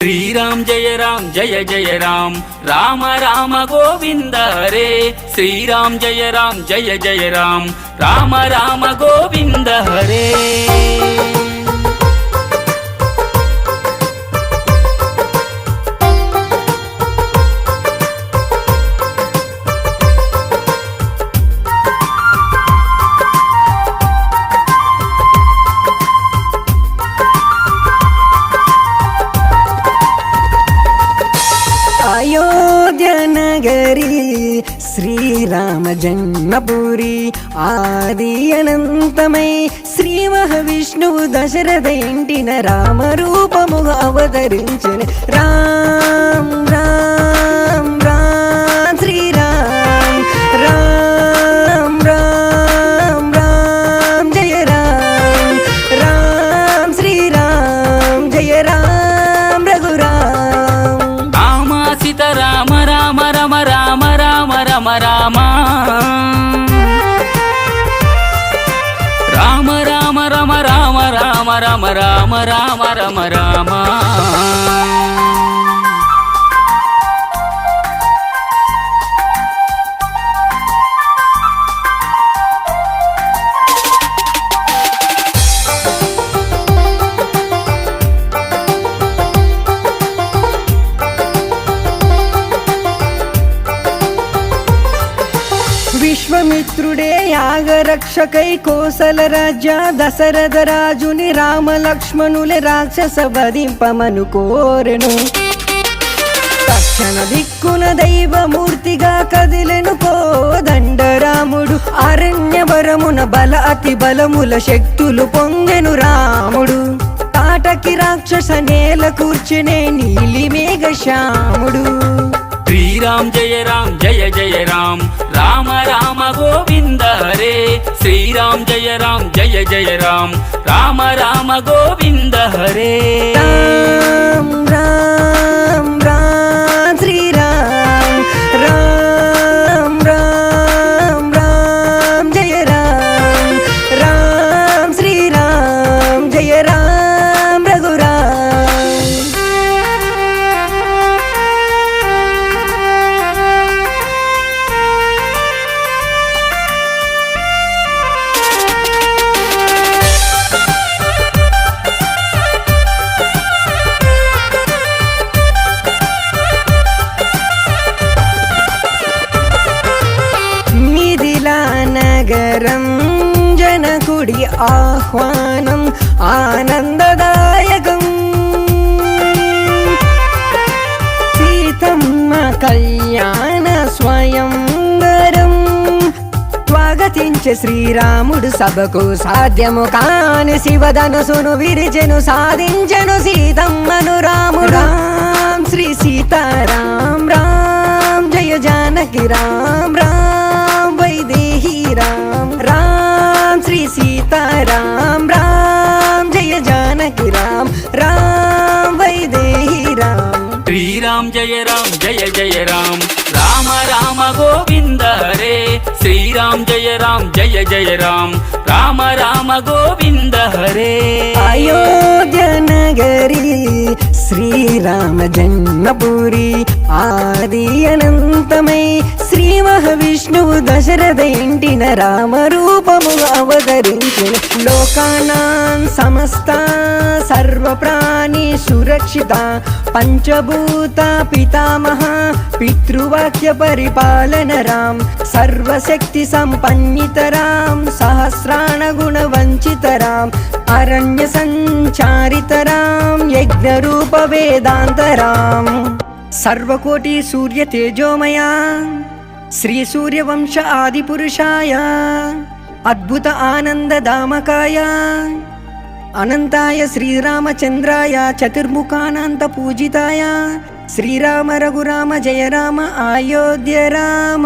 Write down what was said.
श्रीराम जय जय राम राम राम गोविंद हरे श्रीराम जय जय राम राम राम गोविंद हरे अयोध्या नगरी श्रीराम जन्मपुरी आदि अनंतमय श्री महाविष्णुవు दशरथ इंटिन राम रूपमुगा अवतरिंचन राम राम राम श्रीराम राम राम राम जय राम राम श्रीराम जय राम रघुराम राम राम राम राम राम राम राम राम राम राम राम राम राम राम राम राम राम విశ్వమిత్రుడే యాగరక్షకై కోసల రాజ్య దశరథ రాజుని రామ లక్ష్మణులే రాక్షస వధింపమను కోరెను తక్షణ దిక్కున దైవమూర్తిగా కదిలెను కోదండరాముడు అరణ్యవరమున బల అతి బలముల శక్తులు పొంగెను రాముడు తాటకి రాక్షస నేల కూర్చునే నీలి మేఘ శ్యాముడు श्रीराम जय जय राम राम राम गोविंद हरे श्रीराम जय जय राम राम राम गोविंद हरे राम राम राम श्रीराम राम राम राम जय राम राम श्रीराम जय राम रघुराम నగరం జనకుడి ఆహ్వానం ఆనందదాయకం సీతమ్మ కళ్యాణ స్వయంవరం స్వాగతించే శ్రీరాముడు సభకు సాధ్యము కాని శివధనుసును విరిచెను సాధించెను సీతమ్మను రాముడు రామ్ శ్రీ సీతారాం రామ్ జయ జానకి రామ్ రామ్ వైదేహి राम राम श्री सीताराम राम जय जानकी राम राम वैदेही राम श्रीराम जय जय राम राम राम गोविंद हरे श्रीराम जय जय राम राम राम गोविंद हरे अयोध्या नगरी श्रीराम जन्मपुरी आदि अनंतमय श्री महाविष्णुవు दशरथ इंटिन राम रूपमुगा अवतरिंचन लोकानां समस्त सर्व प्राणी सुरक्षिता पंचभूत पितामह पितृवाक्य परिपालन राम सर्वशक्ति संपन्नित राम सहस्राण गुण वंचित राम अरण्य संचारित राम यज्ञ रूप वेदांत राम सर्वकोटि सूर्य तेजोमया श्री सूर्यवंश आदि पुरुषाय अद्भुत आनंद दामकाय अनंताय श्रीरामचंद्राय चतुर्मुखानंत पूजिताय श्रीराम रघुराम जय राम अयोध्य राम।